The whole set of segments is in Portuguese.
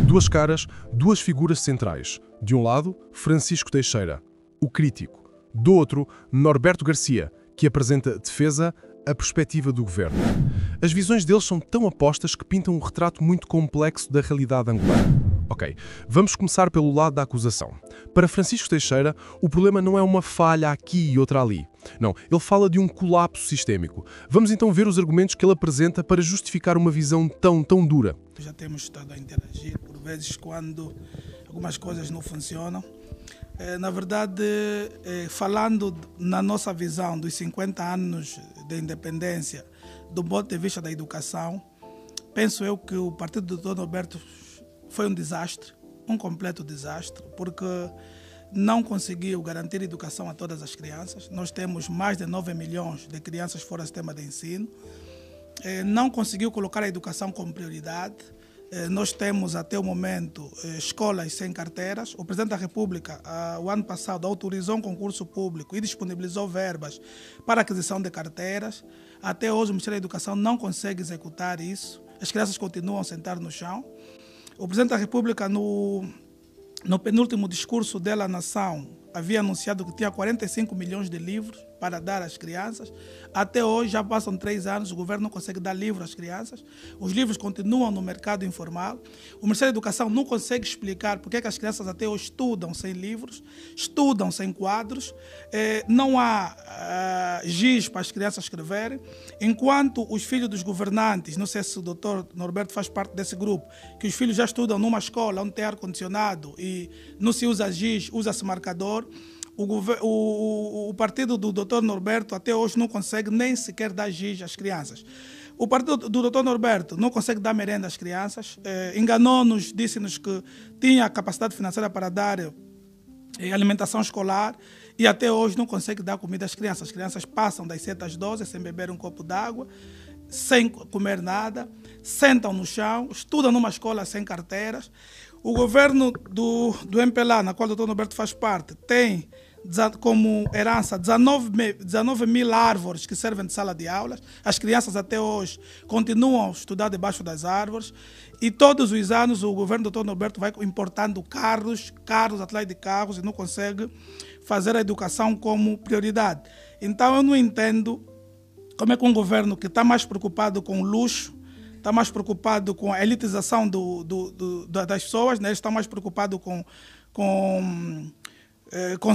Duas caras, duas figuras centrais. De um lado, Francisco Teixeira, o crítico. Do outro, Norberto Garcia, que apresenta a defesa, a perspectiva do governo. As visões deles são tão opostas que pintam um retrato muito complexo da realidade angolana. Ok, vamos começar pelo lado da acusação. Para Francisco Teixeira, o problema não é uma falha aqui e outra ali. Não, ele fala de um colapso sistémico. Vamos então ver os argumentos que ele apresenta para justificar uma visão tão dura. Já temos estado a interagir, por vezes, quando algumas coisas não funcionam. Na verdade, falando na nossa visão dos 50 anos de independência, do ponto de vista da educação, penso eu que o partido do Dr. Norberto foi um desastre, um completo desastre, porque não conseguiu garantir educação a todas as crianças. Nós temos mais de 9 milhões de crianças fora do sistema de ensino. Não conseguiu colocar a educação como prioridade. Nós temos, até o momento, escolas sem carteiras. O Presidente da República, o ano passado, autorizou um concurso público e disponibilizou verbas para a aquisição de carteiras. Até hoje, o Ministério da Educação não consegue executar isso. As crianças continuam a sentar no chão. O Presidente da República, no penúltimo discurso dela à nação, havia anunciado que tinha 45 milhões de livros para dar às crianças. Até hoje, já passam 3 anos, o governo não consegue dar livro às crianças. Os livros continuam no mercado informal. O Ministério da Educação não consegue explicar porque é que as crianças até hoje estudam sem livros, estudam sem quadros. Não há giz para as crianças escreverem. Enquanto os filhos dos governantes, não sei se o doutor Norberto faz parte desse grupo, que os filhos já estudam numa escola onde tem ar-condicionado e não se usa giz, usa-se marcador. O partido do Dr. Norberto até hoje não consegue nem sequer dar giz às crianças. O partido do Dr. Norberto não consegue dar merenda às crianças. Enganou-nos, disse-nos que tinha capacidade financeira para dar alimentação escolar e até hoje não consegue dar comida às crianças. As crianças passam das 7 às 12 sem beber um copo d'água, sem comer nada, sentam no chão, estudam numa escola sem carteiras. O governo do MPLA, na qual o Dr. Norberto faz parte, tem como herança 19 mil árvores que servem de sala de aulas. As crianças até hoje continuam a estudar debaixo das árvores e todos os anos o governo do Dr. Norberto vai importando carros atrás de carros e não consegue fazer a educação como prioridade. Então eu não entendo como é que um governo que está mais preocupado com o luxo, está mais preocupado com a elitização das pessoas, né? Está mais preocupado com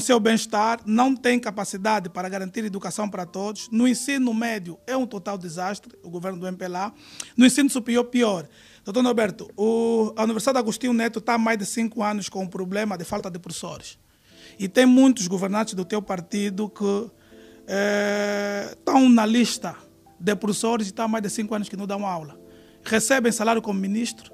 seu bem-estar, não tem capacidade para garantir educação para todos. No ensino médio é um total desastre, o governo do MPLA. No ensino superior, pior. Doutor Norberto, a Universidade Agostinho Neto está há mais de 5 anos com o problema de falta de professores. E tem muitos governantes do teu partido que estão na lista de professores e estão há mais de 5 anos que não dão aula. Recebem salário como ministro,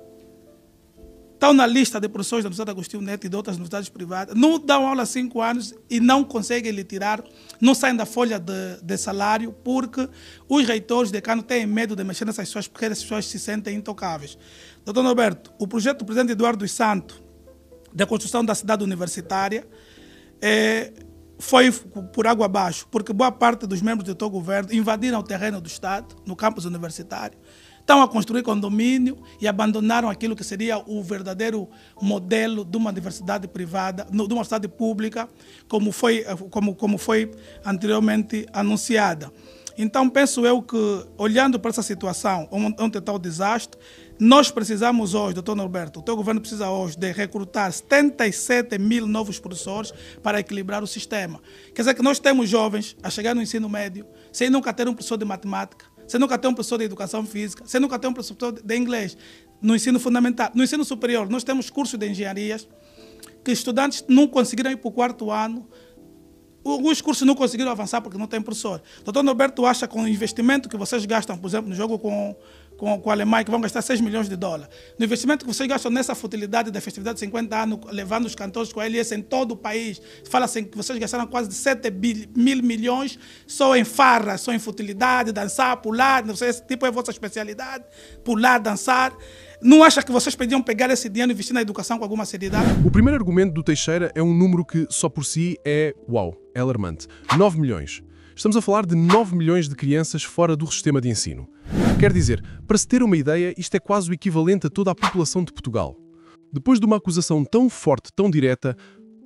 estão na lista de professores da Universidade Agostinho Neto e de outras universidades privadas, não dão aula há 5 anos e não conseguem lhe tirar, não saem da folha de salário porque os reitores decanos têm medo de mexer nessas pessoas porque essas pessoas se sentem intocáveis. Doutor Norberto, o projeto do presidente Eduardo dos Santos de construção da cidade universitária foi por água abaixo, porque boa parte dos membros do teu governo invadiram o terreno do Estado, no campus universitário, estão a construir condomínio e abandonaram aquilo que seria o verdadeiro modelo de uma universidade privada, de uma universidade pública, como foi anteriormente anunciada. Então, penso eu que, olhando para essa situação, um total desastre, nós precisamos hoje, doutor Norberto, o teu governo precisa hoje de recrutar 77 mil novos professores para equilibrar o sistema. Quer dizer que nós temos jovens a chegar no ensino médio sem nunca ter um professor de matemática, sem nunca ter um professor de educação física, sem nunca ter um professor de inglês no ensino fundamental. No ensino superior, nós temos cursos de engenharias que estudantes não conseguiram ir para o 4º ano. Alguns cursos não conseguiram avançar porque não tem professor. Doutor Norberto acha que com o investimento que vocês gastam, por exemplo, no jogo com a Alemanha, que vão gastar 6 milhões de dólares, no investimento que vocês gastam nessa futilidade da festividade de 50 anos, levando os cantores com a LS em todo o país, fala-se que vocês gastaram quase de 7 mil milhões só em farra, só em futilidade, dançar, pular, não sei, esse tipo é a vossa especialidade, pular, dançar. Não acha que vocês podiam pegar esse dinheiro e investir na educação com alguma seriedade? O primeiro argumento do Teixeira é um número que, só por si, é alarmante. 9 milhões. Estamos a falar de 9 milhões de crianças fora do sistema de ensino. Quer dizer, para se ter uma ideia, isto é quase o equivalente a toda a população de Portugal. Depois de uma acusação tão forte, tão direta,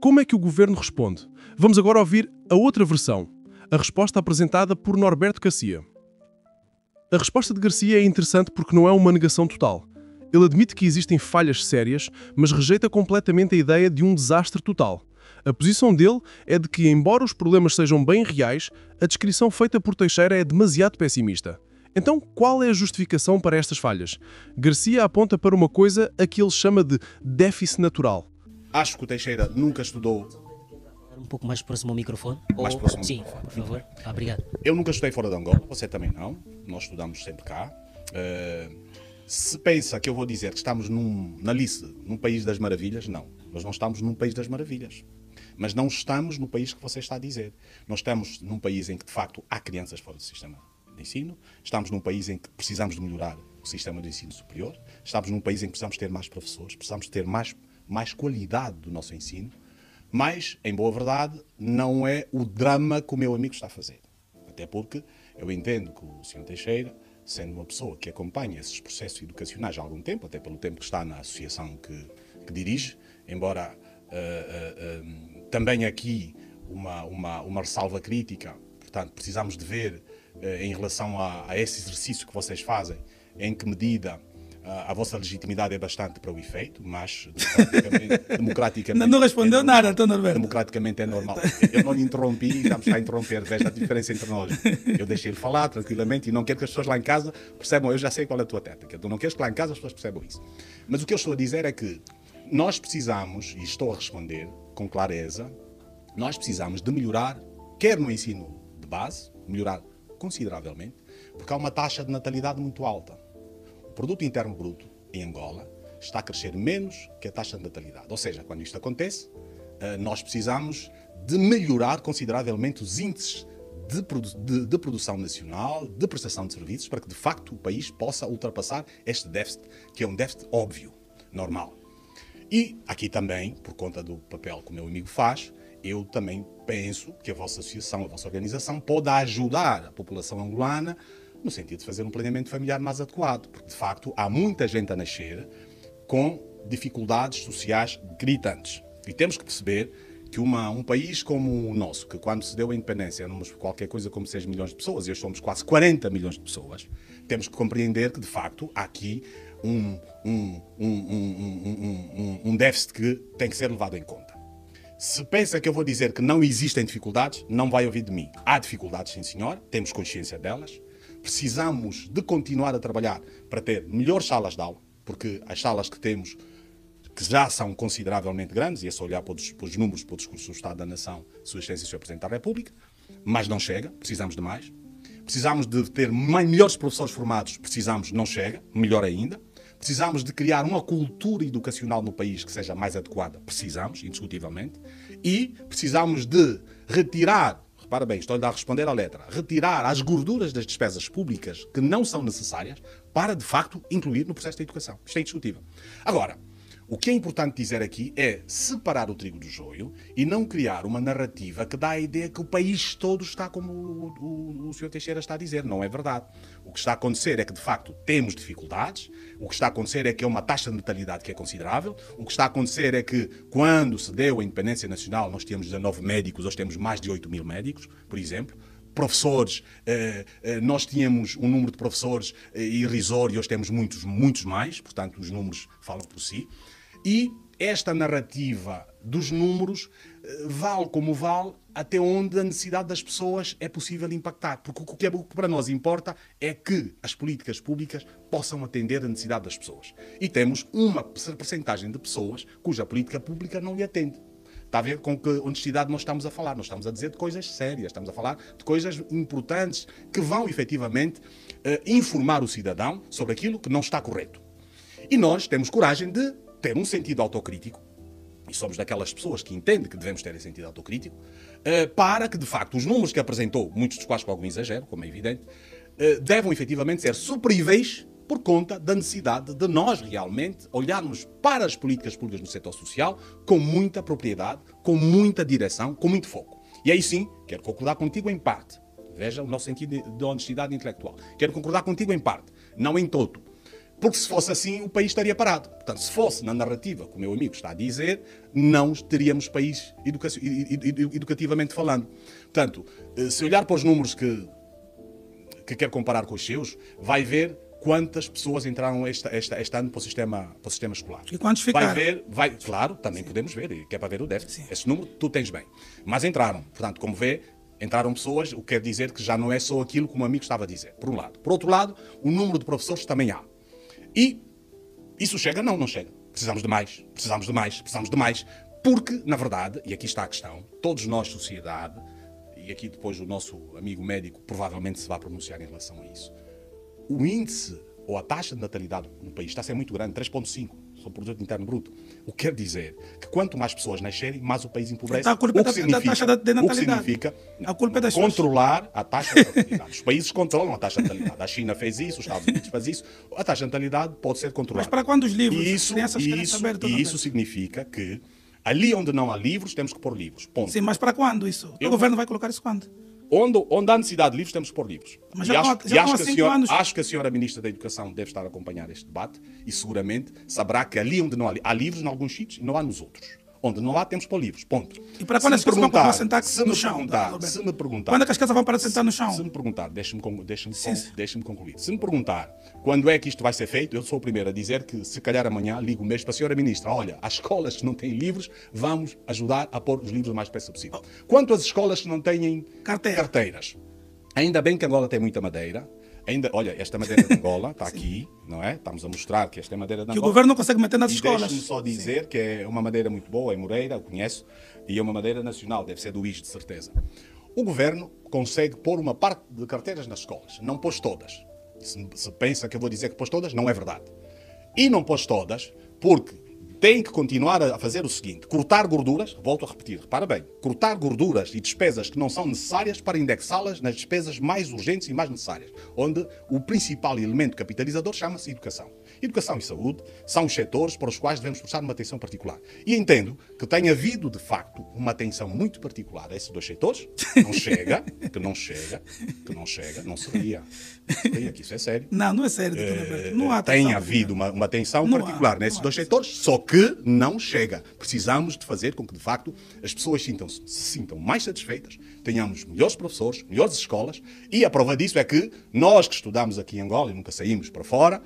como é que o governo responde? Vamos agora ouvir a outra versão, a resposta apresentada por Norberto Garcia. A resposta de Garcia é interessante porque não é uma negação total. Ele admite que existem falhas sérias, mas rejeita completamente a ideia de um desastre total. A posição dele é de que, embora os problemas sejam bem reais, a descrição feita por Teixeira é demasiado pessimista. Então, qual é a justificação para estas falhas? Garcia aponta para uma coisa a que ele chama de déficit natural. Acho que o Teixeira nunca estudou. Um pouco mais próximo ao microfone? Mais próximo ao Sim, microfone. por favor. Obrigado. Eu nunca estudei fora de Angola, você também não. Nós estudamos sempre cá. Se pensa que eu vou dizer que estamos na lista, num país das maravilhas, não. Nós não estamos num país das maravilhas. Mas não estamos no país que você está a dizer. Nós estamos num país em que, de facto, há crianças fora do sistema de ensino. Estamos num país em que precisamos de melhorar o sistema de ensino superior. Estamos num país em que precisamos ter mais professores, precisamos ter mais qualidade do nosso ensino. Mas, em boa verdade, não é o drama que o meu amigo está a fazer. Até porque eu entendo que o Sr. Teixeira, sendo uma pessoa que acompanha esses processos educacionais há algum tempo, até pelo tempo que está na associação que dirige, embora também aqui uma ressalva crítica, portanto, precisamos de ver em relação a esse exercício que vocês fazem, em que medida a vossa legitimidade é bastante para o efeito, mas democraticamente Não respondeu nada, Dr. Norberto. Democraticamente é normal. Eu não lhe interrompi e já me está a interromper. Veja a diferença entre nós. Eu deixei-lhe falar tranquilamente e não quero que as pessoas lá em casa percebam. Eu já sei qual é a tua técnica. Tu não queres que lá em casa as pessoas percebam isso. Mas o que eu estou a dizer é que nós precisamos, e estou a responder com clareza, nós precisamos de melhorar, quer no ensino de base, melhorar consideravelmente, porque há uma taxa de natalidade muito alta. O produto interno bruto em Angola está a crescer menos que a taxa de natalidade. Ou seja, quando isto acontece, nós precisamos de melhorar consideravelmente os índices de produção nacional, de prestação de serviços, para que de facto o país possa ultrapassar este déficit, que é um déficit óbvio, normal. E aqui também, por conta do papel que o meu amigo faz, eu também penso que a vossa associação, a vossa organização pode ajudar a população angolana no sentido de fazer um planeamento familiar mais adequado, porque de facto há muita gente a nascer com dificuldades sociais gritantes. E temos que perceber que um país como o nosso, que quando se deu a independência éramos qualquer coisa como 6 milhões de pessoas, e hoje somos quase 40 milhões de pessoas, temos que compreender que de facto há aqui um déficit que tem que ser levado em conta. Se pensa que eu vou dizer que não existem dificuldades, não vai ouvir de mim. Há dificuldades, sim senhor, temos consciência delas. Precisamos de continuar a trabalhar para ter melhores salas de aula, porque as salas que temos, que já são consideravelmente grandes, e é só olhar para os números, para o discurso do Estado da Nação, Sua Excelência e Sr. Presidente da República, mas não chega, precisamos de mais. Precisamos de ter melhores professores formados, precisamos, não chega, melhor ainda. Precisamos de criar uma cultura educacional no país que seja mais adequada, precisamos, indiscutivelmente. E precisamos de retirar, repara bem, estou-lhe a responder à letra, retirar as gorduras das despesas públicas que não são necessárias para, de facto, incluir no processo da educação. Isto é indiscutível. Agora, o que é importante dizer aqui é separar o trigo do joio e não criar uma narrativa que dá a ideia que o país todo está como o Sr. Teixeira está a dizer. Não é verdade. O que está a acontecer é que, de facto, temos dificuldades. O que está a acontecer é que é uma taxa de natalidade que é considerável. O que está a acontecer é que, quando se deu a independência nacional, nós tínhamos 19 médicos, hoje temos mais de 8 mil médicos, por exemplo. Professores, nós tínhamos um número de professores irrisório, hoje temos muitos mais, portanto os números falam por si. E esta narrativa dos números vale como vale até onde a necessidade das pessoas é possível impactar. Porque o que para nós importa é que as políticas públicas possam atender a necessidade das pessoas. E temos uma percentagem de pessoas cuja política pública não lhe atende. Está a ver com que honestidade nós estamos a falar. Nós estamos a dizer de coisas sérias, estamos a falar de coisas importantes que vão efetivamente informar o cidadão sobre aquilo que não está correto. E nós temos coragem de ter um sentido autocrítico, e somos daquelas pessoas que entendem que devemos ter esse sentido autocrítico, para que, de facto, os números que apresentou, muitos dos quais com algum exagero, como é evidente, devem efetivamente ser supríveis por conta da necessidade de nós realmente olharmos para as políticas públicas no setor social com muita propriedade, com muita direção, com muito foco. E aí sim, quero concordar contigo em parte. Veja o nosso sentido de honestidade intelectual. Quero concordar contigo em parte, não em todo. Porque se fosse assim, o país estaria parado. Portanto, se fosse na narrativa que o meu amigo está a dizer, não teríamos país educativamente falando. Portanto, se olhar para os números que quer comparar com os seus, vai ver quantas pessoas entraram este ano para o sistema escolar. E quantos ficaram? Claro, também podemos ver, que é para ver o déficit. Esse número tu tens bem. Mas entraram. Portanto, como vê, entraram pessoas, o que quer dizer que já não é só aquilo que o meu amigo estava a dizer, por um lado. Por outro lado, o número de professores também há. E isso chega? Não, não chega. Precisamos de mais, precisamos de mais, precisamos de mais. Porque, na verdade, e aqui está a questão, todos nós, sociedade, e aqui depois o nosso amigo médico provavelmente se vai pronunciar em relação a isso, o índice ou a taxa de natalidade no país está a ser muito grande, 3,5 sobre o produto interno bruto. O que quer dizer que quanto mais pessoas nascerem, mais o país empobrece. Então, a culpa da taxa de natalidade. O que significa a culpa é das controlar a taxa de natalidade. Os países controlam a taxa de natalidade. A China fez isso, os Estados Unidos faz isso. A taxa de natalidade pode ser controlada. Mas para quando os livros? Isso significa que ali onde não há livros, temos que pôr livros. Ponto. Sim, mas para quando isso? O governo vai colocar isso quando? Onde há necessidade de livros, temos que pôr livros. Mas acho que a senhora Ministra da Educação deve estar a acompanhar este debate e seguramente saberá que ali onde não há livros, em alguns sítios, não há nos outros. Onde não há, temos que pôr livros. Ponto. E para quando as crianças vão parar de sentar no chão? Se me perguntar... Quando é que as crianças vão parar de sentar no chão? Se me perguntar, deixe-me concluir. Se me perguntar quando é que isto vai ser feito, eu sou o primeiro a dizer que, se calhar amanhã, ligo mesmo para a senhora Ministra. Olha, as escolas que não têm livros, vamos ajudar a pôr os livros o mais depressa possível. Quanto às escolas que não têm carteiras, ainda bem que Angola tem muita madeira. Olha, esta madeira de Angola está aqui, não é? Estamos a mostrar que esta é madeira de Angola. Que o governo não consegue meter nas escolas. Deixe-me só dizer que é uma madeira muito boa, é Moreira, eu conheço, e é uma madeira nacional, deve ser do IS, de certeza. O governo consegue pôr uma parte de carteiras nas escolas, não pôs todas. Se pensa que eu vou dizer que pôs todas, não é verdade. E não pôs todas porque tem que continuar a fazer o seguinte: cortar gorduras, volto a repetir, repara bem, cortar gorduras e despesas que não são necessárias para indexá-las nas despesas mais urgentes e mais necessárias, onde o principal elemento capitalizador chama-se educação. Educação e saúde são os setores para os quais devemos prestar uma atenção particular. E entendo que tem havido, de facto, uma atenção muito particular a esses dois setores, não chega, não seria, que isso é sério. Não é sério. Não há atenção. Tem havido uma atenção particular nesses dois setores, só que não chega. Precisamos de fazer com que, de facto, as pessoas se sintam mais satisfeitas, tenhamos melhores professores, melhores escolas, e a prova disso é que nós que estudamos aqui em Angola e nunca saímos para fora,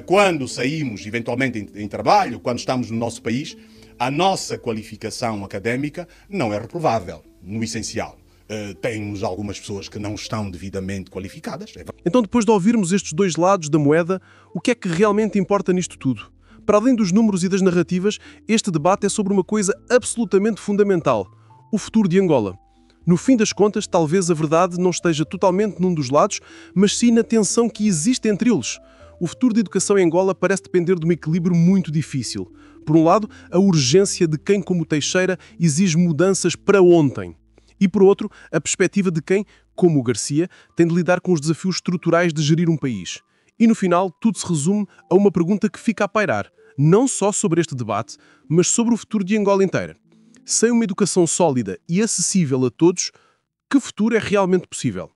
quando saímos eventualmente em trabalho, quando estamos no nosso país, a nossa qualificação académica não é reprovável, no essencial. Temos algumas pessoas que não estão devidamente qualificadas. Então, depois de ouvirmos estes dois lados da moeda, o que é que realmente importa nisto tudo? Para além dos números e das narrativas, este debate é sobre uma coisa absolutamente fundamental: o futuro de Angola. No fim das contas, talvez a verdade não esteja totalmente num dos lados, mas sim na tensão que existe entre eles. O futuro da educação em Angola parece depender de um equilíbrio muito difícil. Por um lado, a urgência de quem, como Teixeira, exige mudanças para ontem. E, por outro, a perspectiva de quem, como o Garcia, tem de lidar com os desafios estruturais de gerir um país. E, no final, tudo se resume a uma pergunta que fica a pairar, não só sobre este debate, mas sobre o futuro de Angola inteira. Sem uma educação sólida e acessível a todos, que futuro é realmente possível?